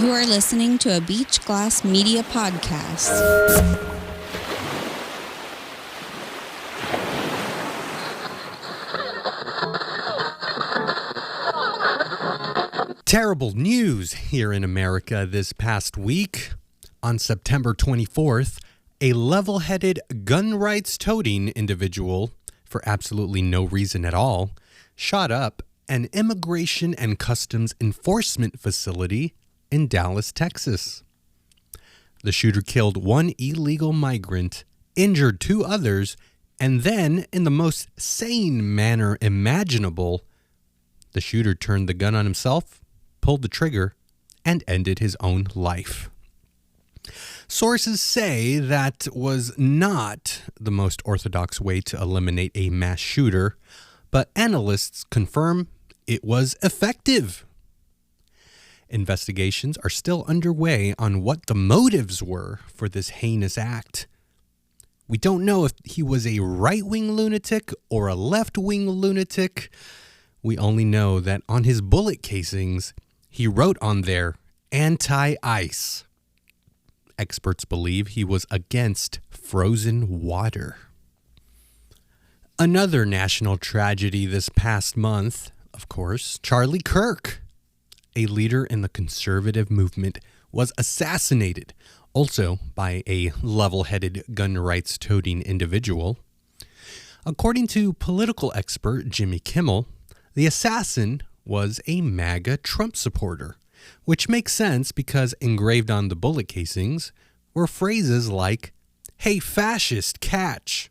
You are listening to a Beach Glass Media podcast. Terrible news here in America this past week. On September 24th, a level-headed gun rights toting individual, for absolutely no reason at all, shot up an immigration and customs enforcement facility in Dallas, Texas. The shooter killed one illegal migrant, injured two others, and then, in the most sane manner imaginable, the shooter turned the gun on himself, pulled the trigger, and ended his own life. Sources say that was not the most orthodox way to eliminate a mass shooter, but analysts confirm it was effective. Investigations are still underway on what the motives were for this heinous act. We don't know if he was a right-wing lunatic or a left-wing lunatic. We only know that on his bullet casings, he wrote on there, anti-ice. Experts believe he was against frozen water. Another national tragedy this past month, of course, Charlie Kirk, a leader in the conservative movement, was assassinated, also by a level-headed gun rights toting individual. According to political expert Jimmy Kimmel, the assassin was a MAGA Trump supporter, which makes sense because engraved on the bullet casings were phrases like, "Hey fascist, catch,"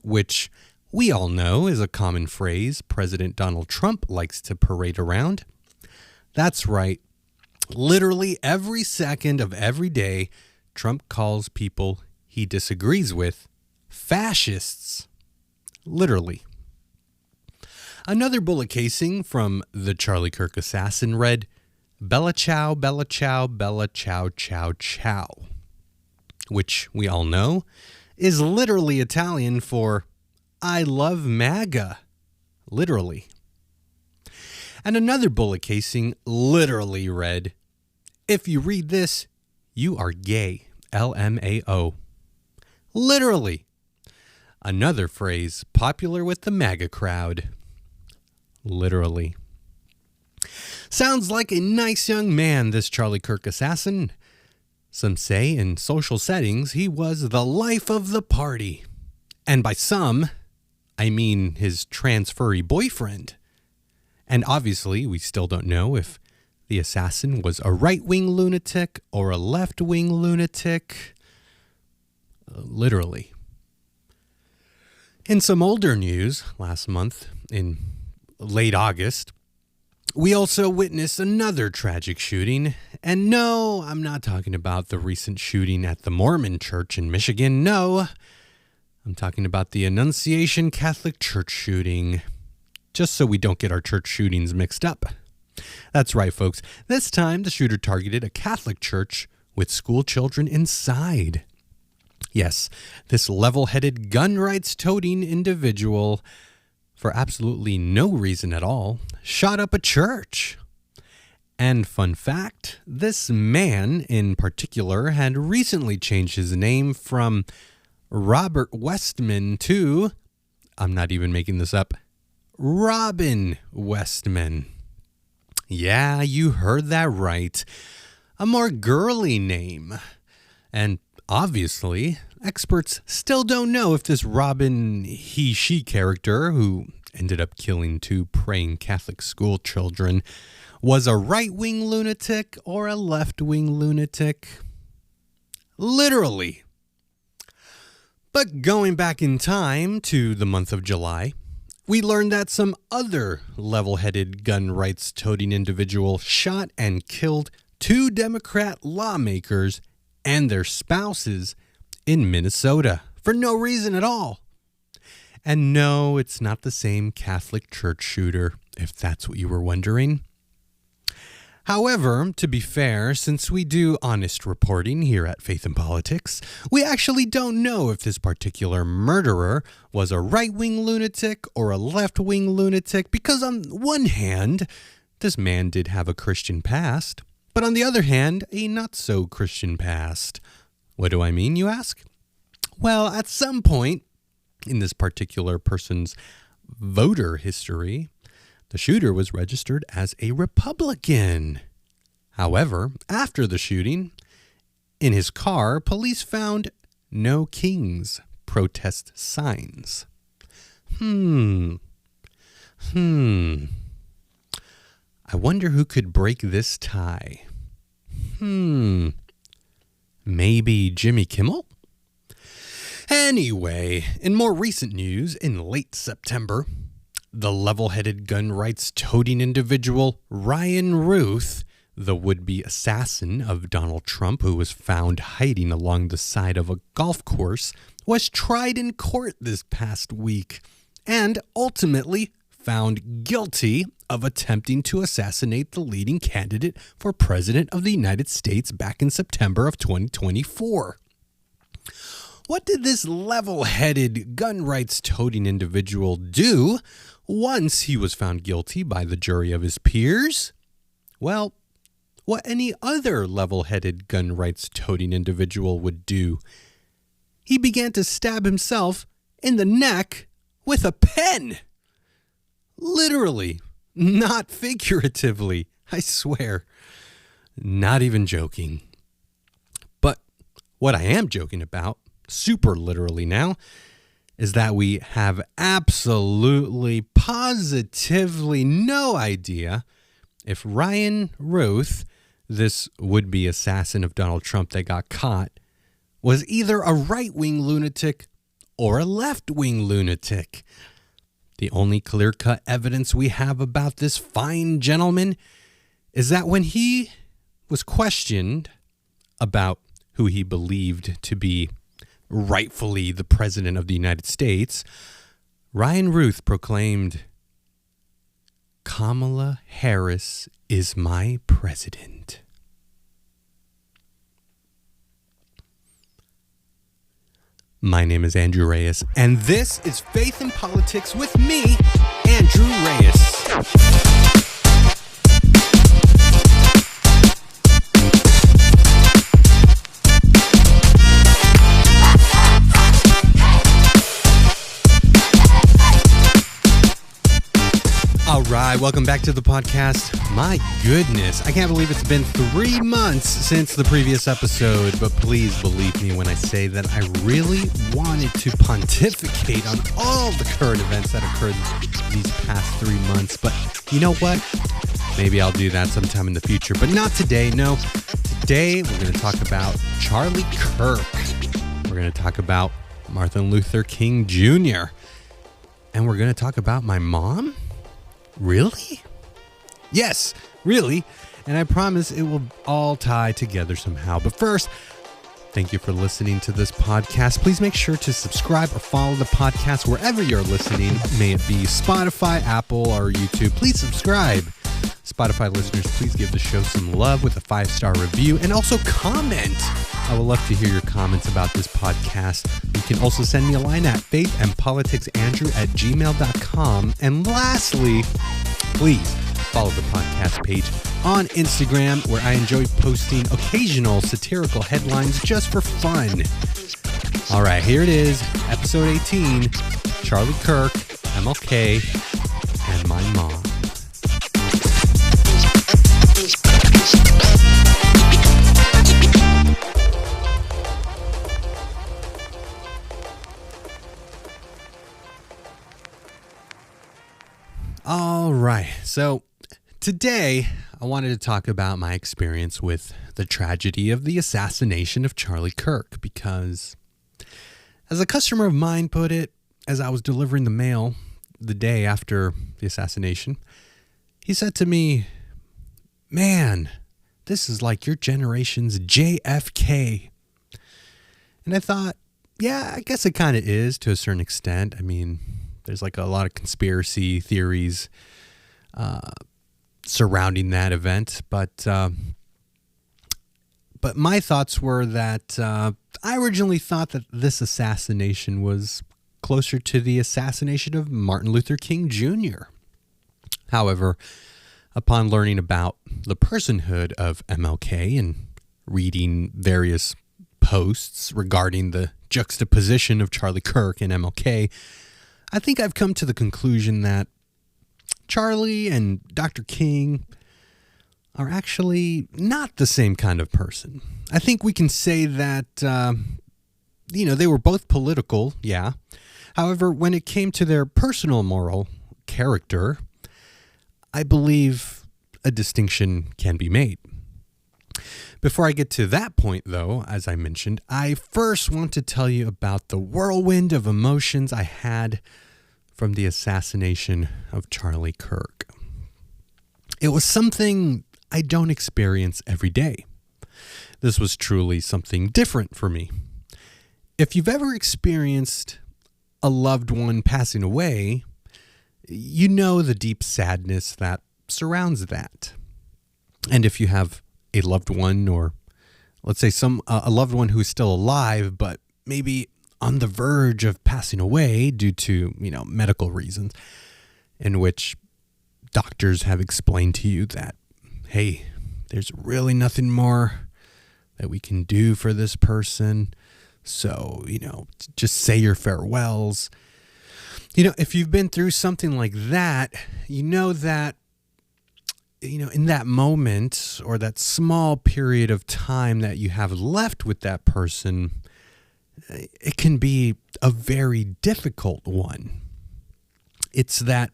which we all know is a common phrase President Donald Trump likes to parade around. That's right. Literally every second of every day, Trump calls people he disagrees with fascists. Literally. Another bullet casing from the Charlie Kirk assassin read, "Bella ciao, bella ciao, bella ciao, ciao, ciao," which we all know is literally Italian for "I love MAGA," literally. And another bullet casing literally read, "If you read this, you are gay, LMAO." Literally. Another phrase popular with the MAGA crowd. Literally. Sounds like a nice young man, this Charlie Kirk assassin. Some say in social settings he was the life of the party. And by some, I mean his trans furry boyfriend. And obviously, we still don't know if the assassin was a right-wing lunatic or a left-wing lunatic. Literally. In some older news, last month, in late August, we also witnessed another tragic shooting. And no, I'm not talking about the recent shooting at the Mormon Church in Michigan. No, I'm talking about the Annunciation Catholic Church shooting. Just so we don't get our church shootings mixed up. That's right, folks. This time, the shooter targeted a Catholic church with school children inside. Yes, this level-headed gun rights toting individual, for absolutely no reason at all, shot up a church. And fun fact, this man in particular had recently changed his name from Robert Westman to, I'm not even making this up, Robin Westman. Yeah, you heard that right. A more girly name. And obviously, experts still don't know if this Robin he-she character, who ended up killing two praying Catholic school children, was a right-wing lunatic or a left-wing lunatic. Literally. But going back in time to the month of July, we learned that some other level-headed gun rights toting individual shot and killed two Democrat lawmakers and their spouses in Minnesota for no reason at all. And no, it's not the same Catholic church shooter, if that's what you were wondering. However, to be fair, since we do honest reporting here at Faith and Politics, we actually don't know if this particular murderer was a right-wing lunatic or a left-wing lunatic, because on one hand, this man did have a Christian past, but on the other hand, a not-so-Christian past. What do I mean, you ask? Well, at some point in this particular person's voter history, the shooter was registered as a Republican. However, after the shooting, in his car, police found No Kings protest signs. I wonder who could break this tie. Maybe Jimmy Kimmel? Anyway, in more recent news, in late September, the level-headed gun rights-toting individual Ryan Ruth, the would-be assassin of Donald Trump who was found hiding along the side of a golf course, was tried in court this past week and ultimately found guilty of attempting to assassinate the leading candidate for president of the United States back in September of 2024. What did this level-headed gun rights-toting individual do once he was found guilty by the jury of his peers? Well, what any other level-headed gun rights-toting individual would do. He began to stab himself in the neck with a pen. Literally, not figuratively, I swear. Not even joking. But what I am joking about, super literally now, is that we have absolutely, positively no idea if Ryan Ruth, this would-be assassin of Donald Trump that got caught, was either a right-wing lunatic or a left-wing lunatic. The only clear-cut evidence we have about this fine gentleman is that when he was questioned about who he believed to be rightfully the president of the United States, Ryan Ruth proclaimed, "Kamala Harris is my president." My name is Andrew Reyes, and this is Faith in Politics with me, Andrew Reyes. All right, welcome back to the podcast. My goodness, I can't believe it's been 3 months since the previous episode, but please believe me when I say that I really wanted to pontificate on all the current events that occurred these past 3 months, but you know what? Maybe I'll do that sometime in the future, but not today. No, today we're going to talk about Charlie Kirk. We're going to talk about Martin Luther King Jr., and we're going to talk about my mom. Really? Yes, really. And I promise it will all tie together somehow. But first, thank you for listening to this podcast. Please make sure to subscribe or follow the podcast wherever you're listening. May it be Spotify, Apple, or YouTube. Please subscribe. Spotify listeners, please give the show some love with a 5-star review and also comment. I would love to hear your comments about this podcast. You can also send me a line at faithandpoliticsandrew@gmail.com. And lastly, please follow the podcast page on Instagram, where I enjoy posting occasional satirical headlines just for fun. All right, here it is, episode 18, Charlie Kirk, MLK, and my mom. All right, so today I wanted to talk about my experience with the tragedy of the assassination of Charlie Kirk, because as a customer of mine put it, as I was delivering the mail the day after the assassination, he said to me, "Man, this is like your generation's JFK." And I thought, yeah, I guess it kind of is to a certain extent. I mean, there's like a lot of conspiracy theories surrounding that event, but my thoughts were that I originally thought that this assassination was closer to the assassination of Martin Luther King Jr. However, Upon learning about the personhood of MLK and reading various posts regarding the juxtaposition of Charlie Kirk and MLK, I think I've come to the conclusion that Charlie and Dr. King are actually not the same kind of person. I think we can say that, they were both political, yeah. However, when it came to their personal moral character, I believe a distinction can be made. Before I get to that point, though, as I mentioned, I first want to tell you about the whirlwind of emotions I had from the assassination of Charlie Kirk. It was something I don't experience every day. This was truly something different for me. If you've ever experienced a loved one passing away, you know the deep sadness that surrounds that. And if you have a loved one, or let's say a loved one who is still alive, but maybe on the verge of passing away due to, medical reasons, in which doctors have explained to you that, hey, there's really nothing more that we can do for this person. So, just say your farewells. If you've been through something like that, in that moment or that small period of time that you have left with that person, it can be a very difficult one. It's that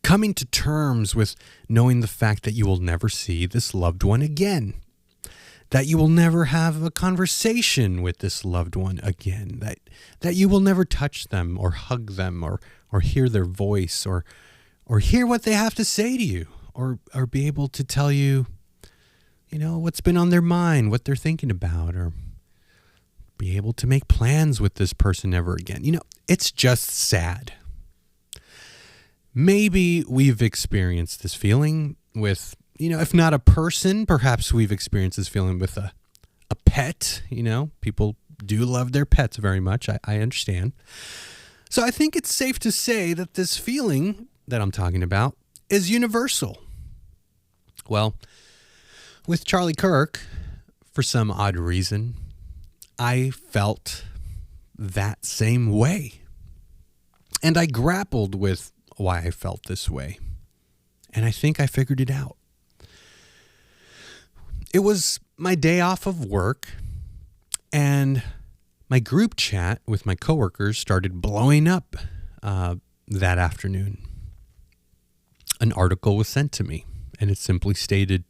coming to terms with knowing the fact that you will never see this loved one again, that you will never have a conversation with this loved one again, that you will never touch them or hug them or hear their voice or hear what they have to say to you or be able to tell you, what's been on their mind, what they're thinking about, or be able to make plans with this person ever again. It's just sad. Maybe we've experienced this feeling with, if not a person, perhaps we've experienced this feeling with a pet. People do love their pets very much. I understand. So I think it's safe to say that this feeling that I'm talking about is universal. Well, with Charlie Kirk, for some odd reason, I felt that same way. And I grappled with why I felt this way. And I think I figured it out. It was my day off of work, and my group chat with my coworkers started blowing up that afternoon. An article was sent to me, and it simply stated,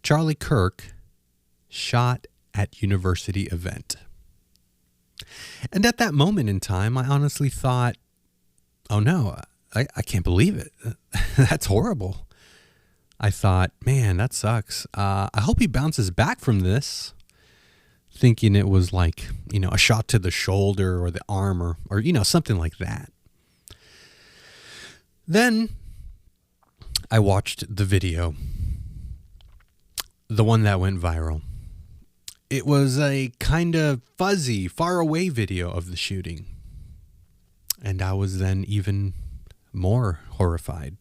Charlie Kirk shot at university event. And at that moment in time, I honestly thought, oh no, I can't believe it. That's horrible. I thought, man, that sucks. I hope he bounces back from this, thinking it was like, a shot to the shoulder or the arm or something like that. Then I watched the video, the one that went viral. It was a kind of fuzzy, far away video of the shooting. And I was then even more horrified.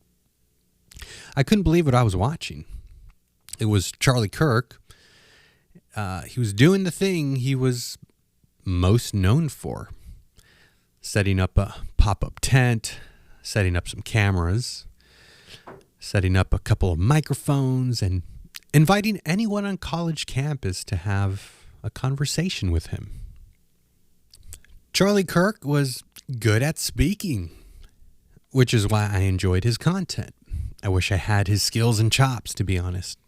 I couldn't believe what I was watching. It was Charlie Kirk. He was doing the thing he was most known for. Setting up a pop-up tent, setting up some cameras, setting up a couple of microphones, and inviting anyone on college campus to have a conversation with him. Charlie Kirk was good at speaking, which is why I enjoyed his content. I wish I had his skills and chops, to be honest.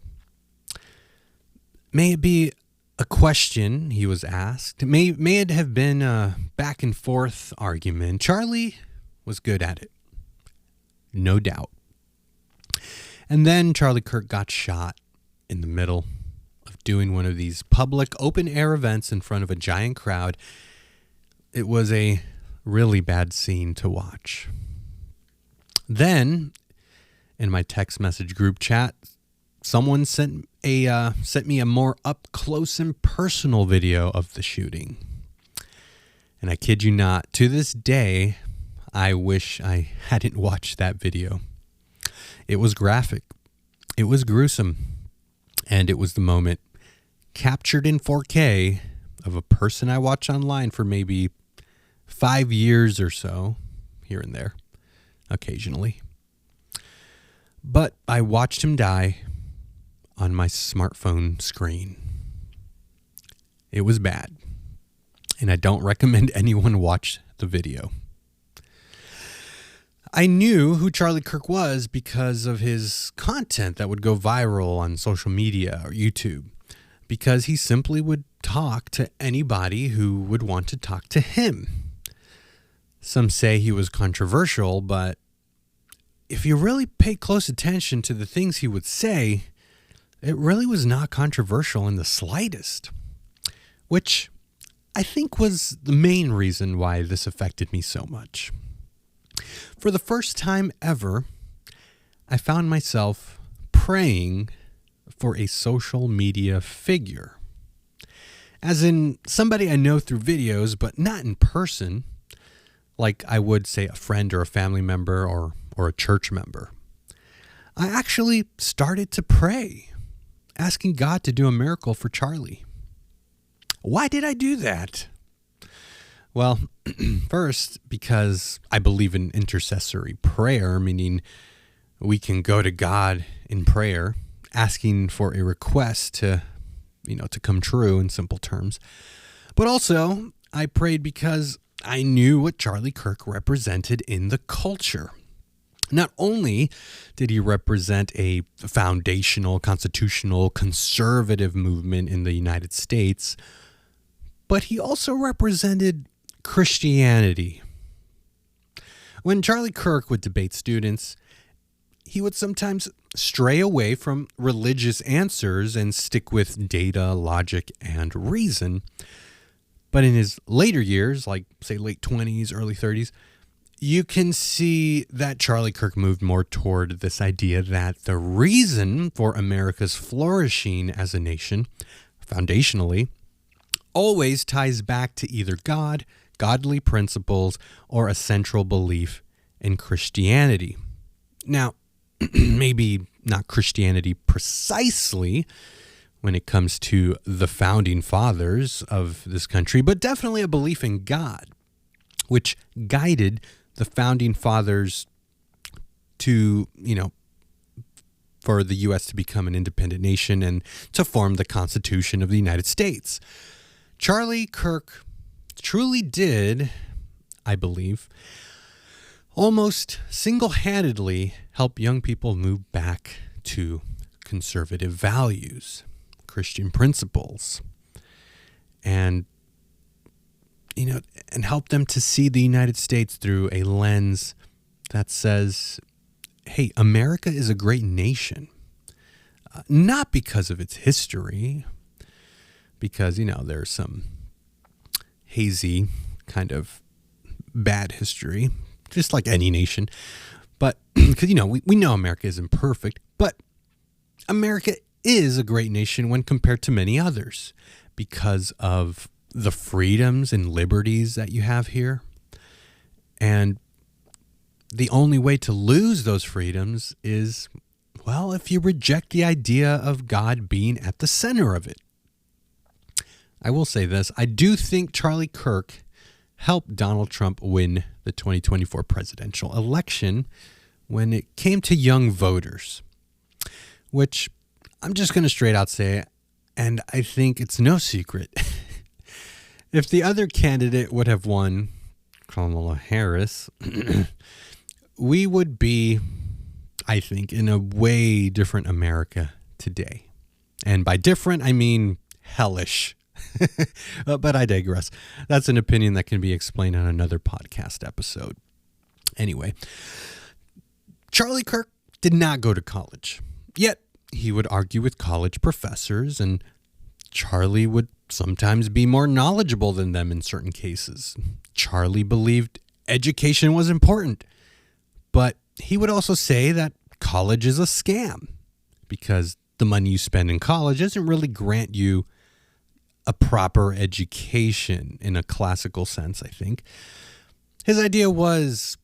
May it be a question he was asked. May it have been a back and forth argument. Charlie was good at it. No doubt. And then Charlie Kirk got shot in the middle of doing one of these public open air events in front of a giant crowd. It was a really bad scene to watch. Then, in my text message group chat, someone sent me a more up close and personal video of the shooting. And I kid you not, to this day, I wish I hadn't watched that video. It was graphic. It was gruesome, and it was the moment captured in 4K of a person I watch online for maybe 5 years or so, here and there, occasionally. But I watched him die on my smartphone screen. It was bad, and I don't recommend anyone watch the video. I knew who Charlie Kirk was because of his content that would go viral on social media or YouTube, because he simply would talk to anybody who would want to talk to him. Some say he was controversial, but if you really pay close attention to the things he would say, it really was not controversial in the slightest, which I think was the main reason why this affected me so much. For the first time ever, I found myself praying for a social media figure. As in somebody I know through videos, but not in person, like I would, say, a friend or a family member or a church member. I actually started to pray, asking God to do a miracle for Charlie. Why did I do that? Well, first, because I believe in intercessory prayer, meaning we can go to God in prayer, asking for a request to come true in simple terms. But also, I prayed because I knew what Charlie Kirk represented in the culture. Not only did he represent a foundational, constitutional, conservative movement in the United States, but he also represented Christianity. When Charlie Kirk would debate students, he would sometimes stray away from religious answers and stick with data, logic, and reason. But in his later years, like, say, late 20s, early 30s, you can see that Charlie Kirk moved more toward this idea that the reason for America's flourishing as a nation, foundationally, always ties back to either God, godly principles, or a central belief in Christianity. Now, maybe not Christianity precisely when it comes to the founding fathers of this country, but definitely a belief in God, which guided the founding fathers to, for the U.S. to become an independent nation and to form the Constitution of the United States. Charlie Kirk truly did, I believe, almost single-handedly help young people move back to conservative values, Christian principles, and help them to see the United States through a lens that says, hey, America is a great nation. Not because of its history, because, there's some hazy kind of bad history, just like any nation. But because, we know America isn't perfect, but America is a great nation when compared to many others because of the freedoms and liberties that you have here. And the only way to lose those freedoms is, well, if you reject the idea of God being at the center of it. I will say this. I do think Charlie Kirk helped Donald Trump win the 2024 presidential election when it came to young voters, which I'm just going to straight out say, and I think it's no secret, if the other candidate would have won, Kamala Harris, we would be, I think, in a way different America today. And by different, I mean hellish. But I digress. That's an opinion that can be explained on another podcast episode. Anyway, Charlie Kirk did not go to college, yet he would argue with college professors, and Charlie would sometimes be more knowledgeable than them in certain cases. Charlie believed education was important, but he would also say that college is a scam because the money you spend in college doesn't really grant you a proper education in a classical sense, I think. His idea was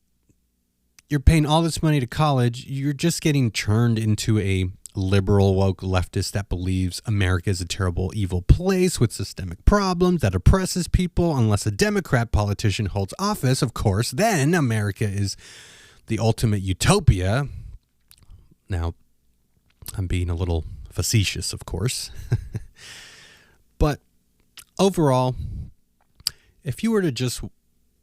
you're paying all this money to college, you're just getting churned into a liberal woke leftist that believes America is a terrible, evil place with systemic problems that oppresses people. Unless a Democrat politician holds office, of course, then America is the ultimate utopia. Now, I'm being a little facetious, of course. But overall, if you were to just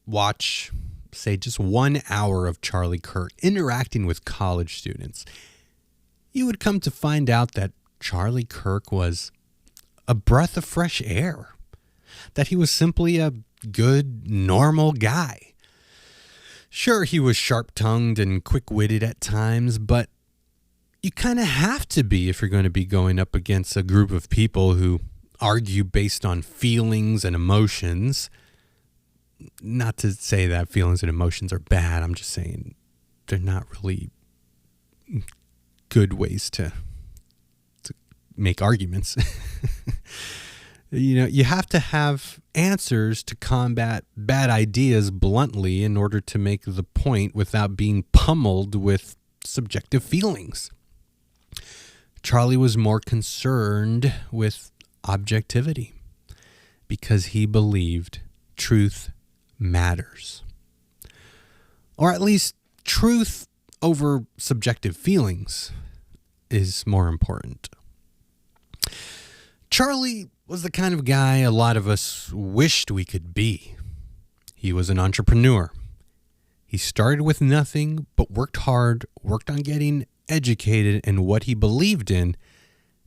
watch, say, just 1 hour of Charlie Kirk interacting with college students, you would come to find out that Charlie Kirk was a breath of fresh air, that he was simply a good, normal guy. Sure, he was sharp-tongued and quick-witted at times, but you kind of have to be if you're going to be going up against a group of people who argue based on feelings and emotions. Not to say that feelings and emotions are bad. I'm just saying they're not really good ways to make arguments. You have to have answers to combat bad ideas bluntly in order to make the point without being pummeled with subjective feelings. Charlie was more concerned with objectivity because he believed truth matters. Or at least truth over subjective feelings is more important. Charlie was the kind of guy a lot of us wished we could be. He was an entrepreneur. He started with nothing, but worked hard, worked on getting educated in what he believed in,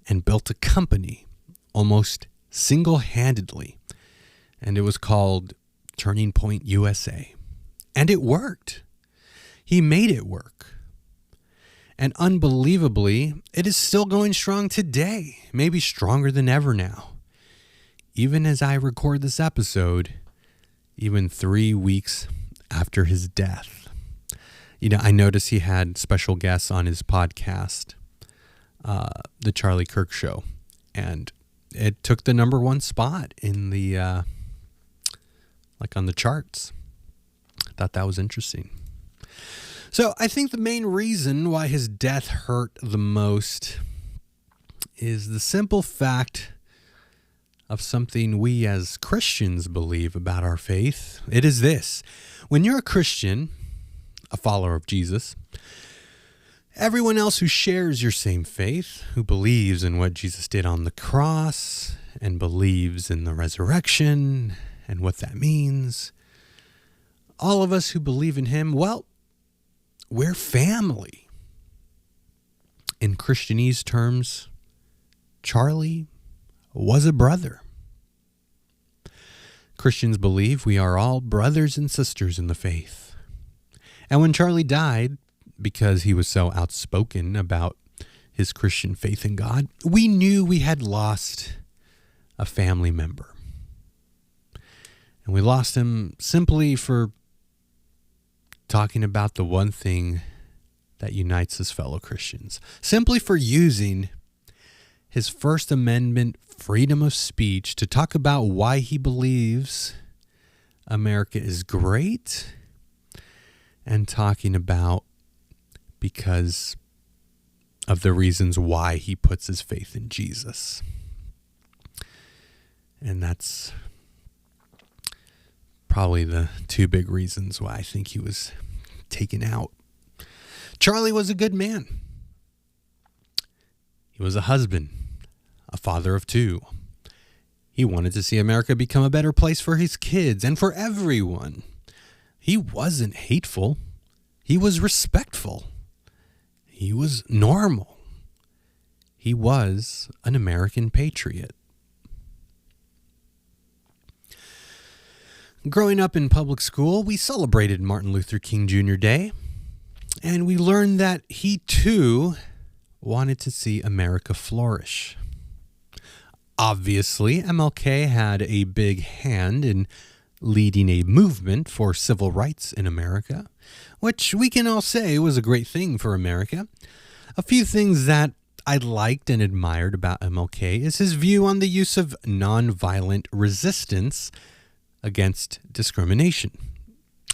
and built a company almost single-handedly. And it was called Turning Point USA. And it worked. He made it work. And unbelievably, it is still going strong today, maybe stronger than ever now. Even as I record this episode, even 3 weeks after his death. I noticed he had special guests on his podcast, The Charlie Kirk Show, and it took the number 1 spot in the, on the charts. I thought that was interesting. So I think the main reason why his death hurt the most is the simple fact of something we as Christians believe about our faith. It is this: when you're a Christian, a follower of Jesus, everyone else who shares your same faith, who believes in what Jesus did on the cross and believes in the resurrection and what that means, all of us who believe in him, well, we're family. In Christianese terms, Charlie was a brother. Christians believe we are all brothers and sisters in the faith. And when Charlie died, because he was so outspoken about his Christian faith in God, we knew we had lost a family member. And we lost him simply for talking about the one thing that unites his fellow Christians. Simply for using his First Amendment freedom of speech to talk about why he believes America is great, and talking about because of the reasons why he puts his faith in Jesus. And that's probably the 2 big reasons why I think he was taken out. Charlie was a good man. He was a husband, a father of 2. He wanted to see America become a better place for his kids and for everyone. He wasn't hateful. He was respectful. He was normal. He was an American patriot. Growing up in public school, we celebrated Martin Luther King Jr. Day, and we learned that he too wanted to see America flourish. Obviously, MLK had a big hand in leading a movement for civil rights in America, which we can all say was a great thing for America. A few things that I liked and admired about MLK is his view on the use of nonviolent resistance against discrimination.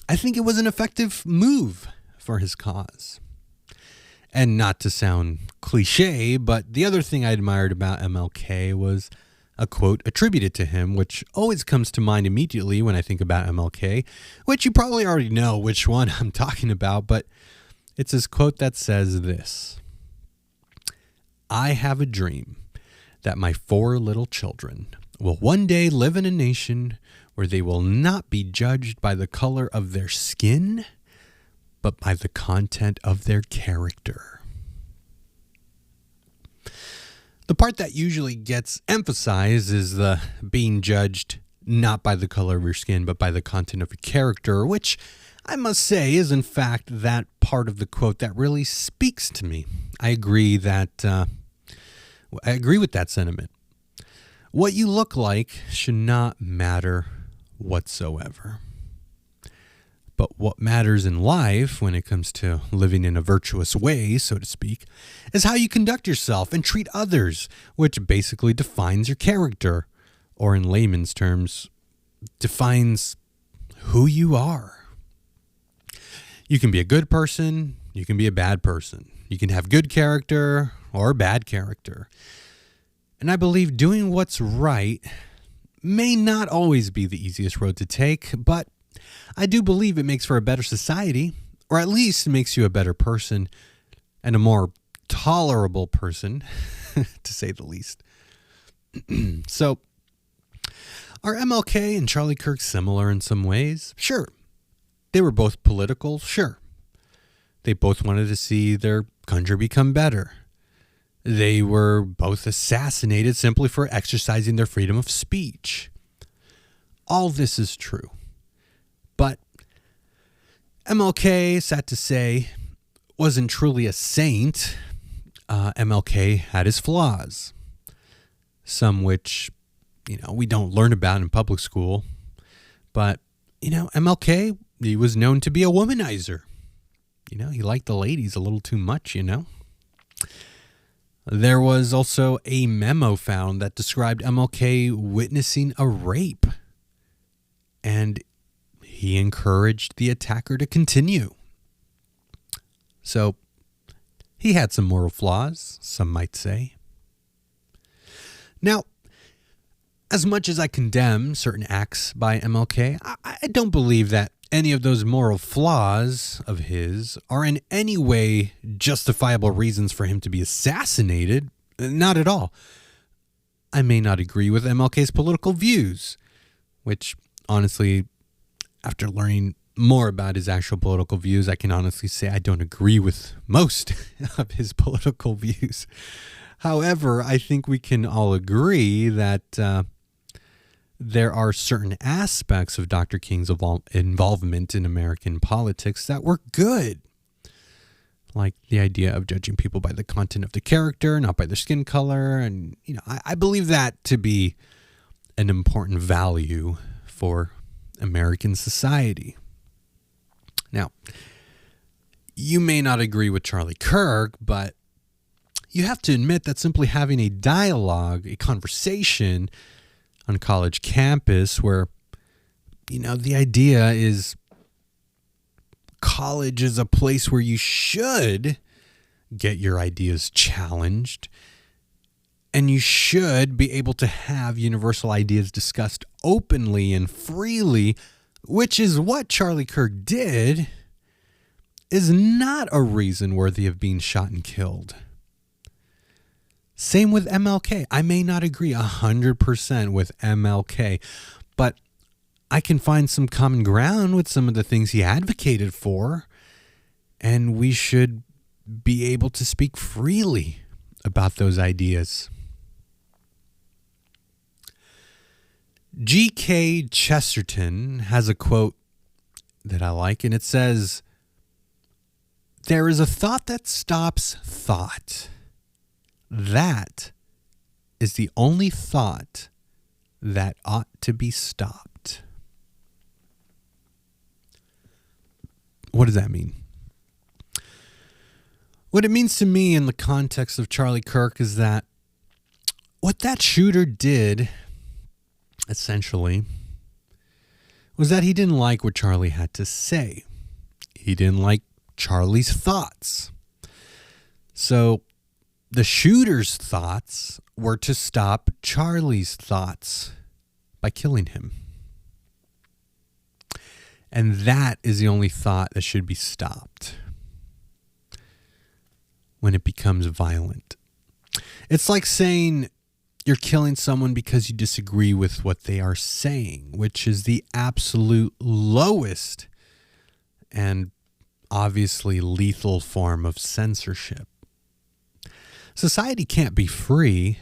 I think it was an effective move for his cause. And not to sound cliche, but the other thing I admired about MLK was a quote attributed to him, which always comes to mind immediately when I think about MLK, which you probably already know which one I'm talking about, but it's his quote that says this: "I have a dream that my 4 little children will one day live in a nation where they will not be judged by the color of their skin, but by the content of their character." The part that usually gets emphasized is the being judged not by the color of your skin, but by the content of your character, which I must say is in fact that part of the quote that really speaks to me. I agree with that sentiment. What you look like should not matter whatsoever. But what matters in life when it comes to living in a virtuous way, so to speak, is how you conduct yourself and treat others, which basically defines your character, or in layman's terms, defines who you are. You can be a good person, you can be a bad person. You can have good character or bad character. And I believe doing what's right may not always be the easiest road to take, but I do believe it makes for a better society, or at least makes you a better person and a more tolerable person, to say the least. So, are MLK and Charlie Kirk similar in some ways? Sure. They were both political? Sure. They both wanted to see their country become better. They were both assassinated simply for exercising their freedom of speech. All this is true. But MLK, sad to say, wasn't truly a saint. MLK had his flaws, some which, we don't learn about in public school. But, MLK, he was known to be a womanizer. He liked the ladies a little too much, There was also a memo found that described MLK witnessing a rape. And he encouraged the attacker to continue. So, he had some moral flaws, some might say. Now, as much as I condemn certain acts by MLK, I don't believe that any of those moral flaws of his are in any way justifiable reasons for him to be assassinated. Not at all. I may not agree with MLK's political views, which, honestly, after learning more about his actual political views, I can honestly say I don't agree with most of his political views. However, I think we can all agree that there are certain aspects of Dr. King's involvement in American politics that were good. Like the idea of judging people by the content of the character, not by their skin color. And, I believe that to be an important value for American society. Now, you may not agree with Charlie Kirk, but you have to admit that simply having a dialogue, a conversation on college campus where, the idea is college is a place where you should get your ideas challenged, and you should be able to have universal ideas discussed openly and freely, which is what Charlie Kirk did, is not a reason worthy of being shot and killed. Same with MLK. I may not agree 100% with MLK, but I can find some common ground with some of the things he advocated for, and we should be able to speak freely about those ideas. G.K. Chesterton has a quote that I like, and it says, "There is a thought that stops thought. That is the only thought that ought to be stopped." What does that mean? What it means to me in the context of Charlie Kirk is that what that shooter did, essentially, was that he didn't like what Charlie had to say. He didn't like Charlie's thoughts. So the shooter's thoughts were to stop Charlie's thoughts by killing him. And that is the only thought that should be stopped when it becomes violent. It's like saying you're killing someone because you disagree with what they are saying, which is the absolute lowest and obviously lethal form of censorship. Society can't be free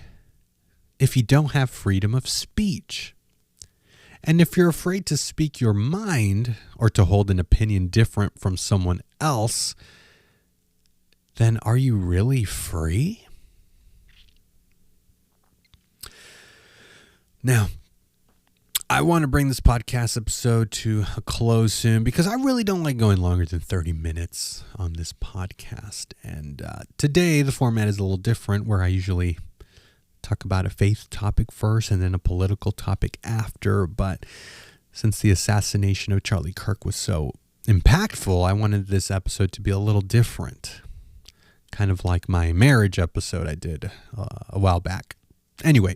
if you don't have freedom of speech. And if you're afraid to speak your mind or to hold an opinion different from someone else, then are you really free? Now, I want to bring this podcast episode to a close soon because I really don't like going longer than 30 minutes on this podcast. And today the format is a little different, where I usually talk about a faith topic first and then a political topic after. But since the assassination of Charlie Kirk was so impactful, I wanted this episode to be a little different. Kind of like my marriage episode I did a while back. Anyway,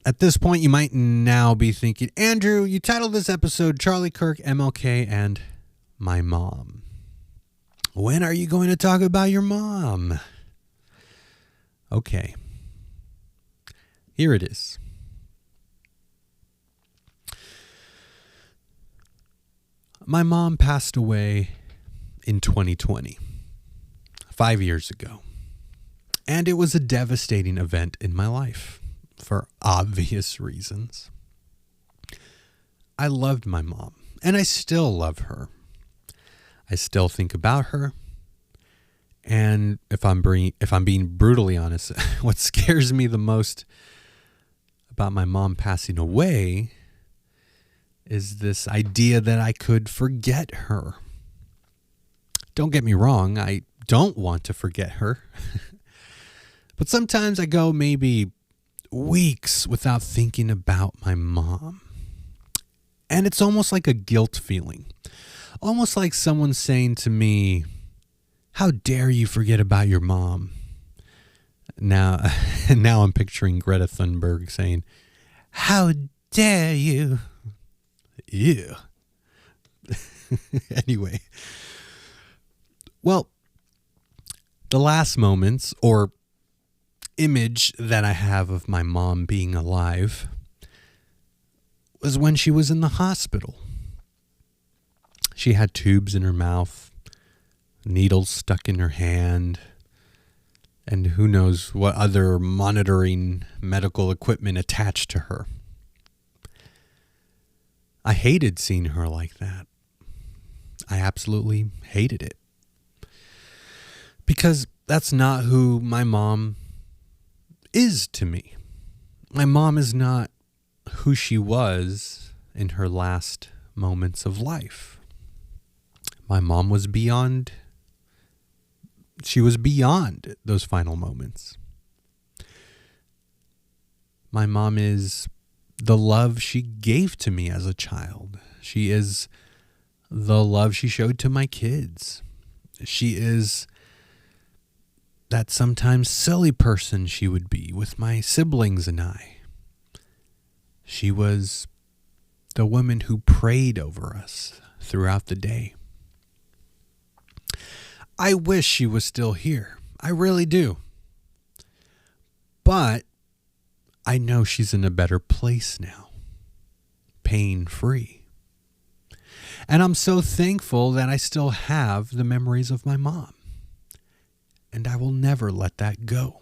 at this point, you might now be thinking, Andrew, you titled this episode Charlie Kirk, MLK, and My Mom. When are you going to talk about your mom? Okay. Here it is. My mom passed away in 2020, 5 years ago. And it was a devastating event in my life. For obvious reasons. I loved my mom, and I still love her. I still think about her. And if I'm being brutally honest, what scares me the most about my mom passing away is this idea that I could forget her. Don't get me wrong, I don't want to forget her. But sometimes I go maybe weeks without thinking about my mom. And it's almost like a guilt feeling. Almost like someone saying to me, how dare you forget about your mom? Now I'm picturing Greta Thunberg saying, how dare you? Ew. Anyway. Well, the last moments or image that I have of my mom being alive was when she was in the hospital. She had tubes in her mouth, needles stuck in her hand, and who knows what other monitoring medical equipment attached to her. I hated seeing her like that. I absolutely hated it. Because that's not who my mom is to me. My mom is not who she was in her last moments of life. My mom was beyond those final moments. My mom is the love she gave to me as a child. She is the love she showed to my kids. She is that sometimes silly person she would be with my siblings and I. She was the woman who prayed over us throughout the day. I wish she was still here. I really do. But I know she's in a better place now. Pain-free. And I'm so thankful that I still have the memories of my mom. And I will never let that go.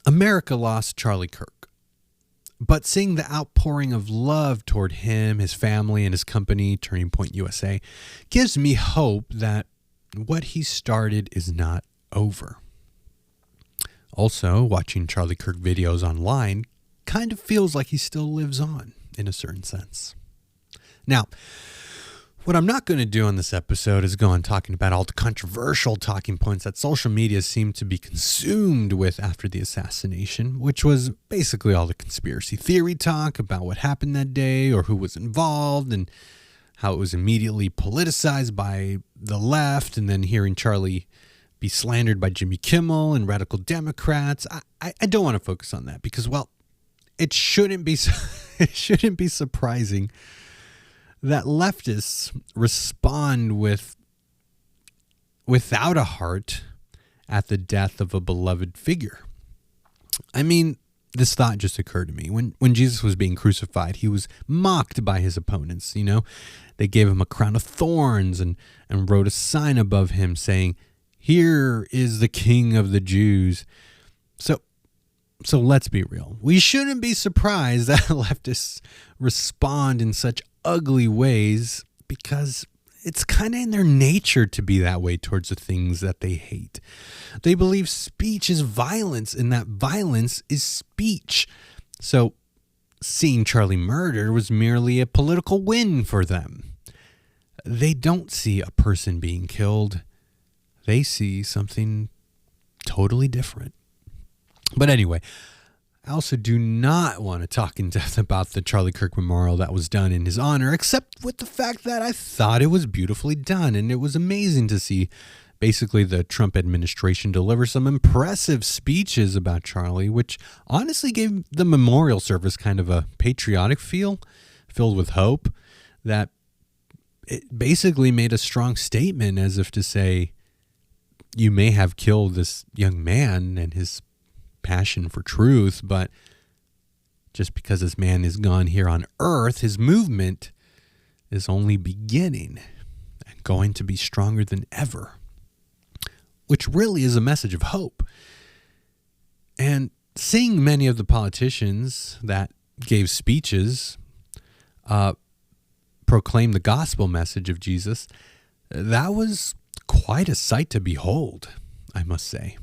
America lost Charlie Kirk. But seeing the outpouring of love toward him, his family, and his company, Turning Point USA, gives me hope that what he started is not over. Also, watching Charlie Kirk videos online kind of feels like he still lives on in a certain sense. Now, what I'm not going to do on this episode is go on talking about all the controversial talking points that social media seemed to be consumed with after the assassination, which was basically all the conspiracy theory talk about what happened that day or who was involved and how it was immediately politicized by the left, and then hearing Charlie be slandered by Jimmy Kimmel and radical Democrats. I don't want to focus on that because, well, it shouldn't be surprising that leftists respond without a heart at the death of a beloved figure. I mean, this thought just occurred to me. When Jesus was being crucified, he was mocked by his opponents. You know, they gave him a crown of thorns and wrote a sign above him saying, "Here is the King of the Jews." So let's be real. We shouldn't be surprised that leftists respond in such ugly ways because it's kind of in their nature to be that way towards the things that they hate. They believe speech is violence and that violence is speech. So seeing Charlie murdered was merely a political win for them. They don't see a person being killed. They see something totally different. But anyway, I also do not want to talk in depth about the Charlie Kirk memorial that was done in his honor, except with the fact that I thought it was beautifully done, and it was amazing to see basically the Trump administration deliver some impressive speeches about Charlie, which honestly gave the memorial service kind of a patriotic feel, filled with hope, that it basically made a strong statement as if to say, you may have killed this young man and his passion for truth, but just because this man is gone here on earth, his movement is only beginning and going to be stronger than ever, which really is a message of hope. And seeing many of the politicians that gave speeches proclaim the gospel message of Jesus, that was quite a sight to behold, I must say.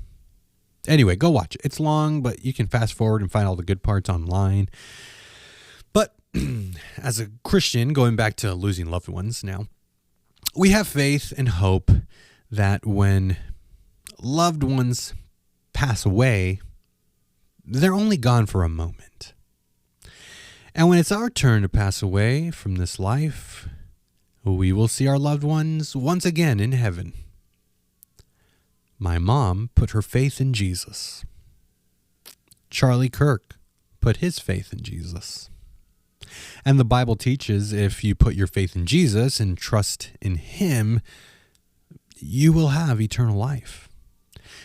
Anyway, go watch it. It's long, but you can fast forward and find all the good parts online. But as a Christian, going back to losing loved ones now, we have faith and hope that when loved ones pass away, they're only gone for a moment. And when it's our turn to pass away from this life, we will see our loved ones once again in heaven. My mom put her faith in Jesus. Charlie Kirk put his faith in Jesus. And the Bible teaches if you put your faith in Jesus and trust in him, you will have eternal life.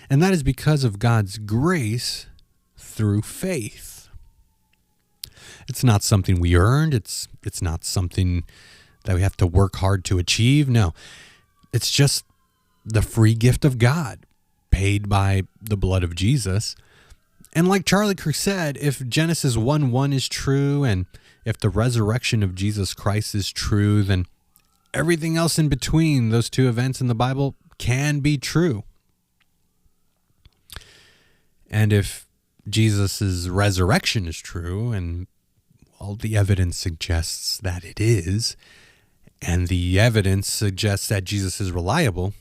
And that is because of God's grace through faith. It's not something we earned. It's not something that we have to work hard to achieve. No, it's just the free gift of God, paid by the blood of Jesus. And like Charlie Kirk said, if Genesis 1:1 is true, and if the resurrection of Jesus Christ is true, then everything else in between those two events in the Bible can be true. And if Jesus' resurrection is true, and all the evidence suggests that it is, and the evidence suggests that Jesus is reliable,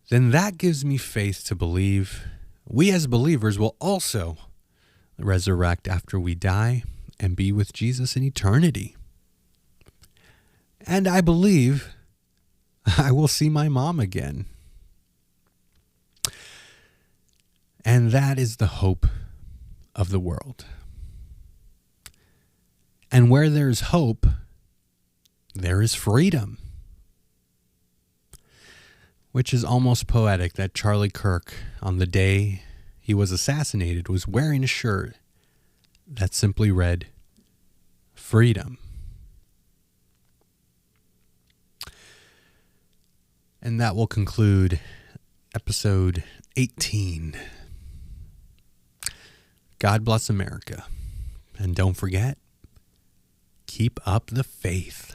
then that gives me faith to believe we as believers will also resurrect after we die and be with Jesus in eternity. And I believe I will see my mom again. And that is the hope of the world. And where there's hope, there is freedom. Which is almost poetic that Charlie Kirk, on the day he was assassinated, was wearing a shirt that simply read, "Freedom." And that will conclude episode 18. God bless America. And don't forget, keep up the faith.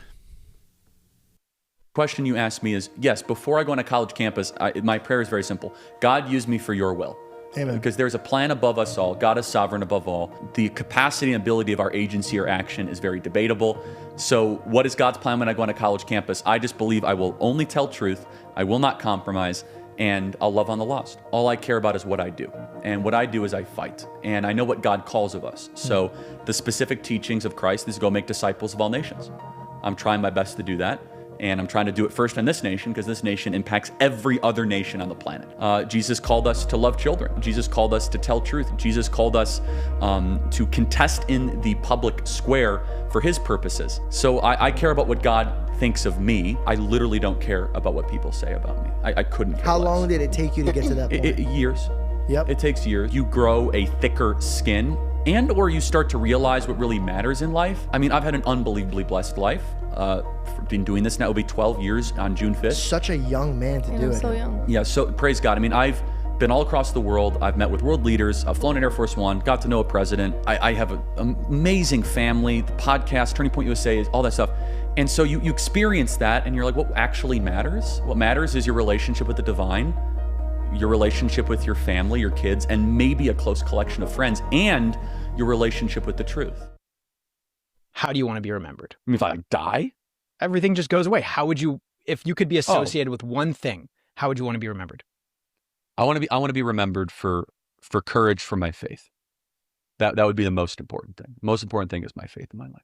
Question you asked me is, yes, before I go on a college campus, my prayer is very simple. God, use me for your will. Amen. Because there's a plan above us all. God is sovereign above all. The capacity and ability of our agency or action is very debatable. So what is God's plan when I go on a college campus? I just believe I will only tell truth. I will not compromise. And I'll love on the lost. All I care about is what I do. And what I do is I fight. And I know what God calls of us. So the specific teachings of Christ is go make disciples of all nations. I'm trying my best to do that. And I'm trying to do it first in this nation because this nation impacts every other nation on the planet. Jesus called us to love children. Jesus called us to tell truth. Jesus called us to contest in the public square for his purposes. So I care about what God thinks of me. I literally don't care about what people say about me. I couldn't care How less. long did it take you to get to that point? Years. Yep. It takes years. You grow a thicker skin or you start to realize what really matters in life. I mean, I've had an unbelievably blessed life. Been doing this now, it'll be 12 years on June 5th. Such a young man to do it. So young. Yeah, so praise God. I mean, I've been all across the world. I've met with world leaders. I've flown in Air Force One, got to know a president. I have an amazing family, the podcast, Turning Point USA, all that stuff. And so you experience that and you're like, what actually matters? What matters is your relationship with the divine, your relationship with your family, your kids, and maybe a close collection of friends, and your relationship with the truth. How do you want to be remembered? I mean, if I die? Everything just goes away. How would you, if you could be associated with one thing, how would you want to be remembered? I want to be remembered for courage for my faith. That would be the most important thing. The most important thing is my faith in my life.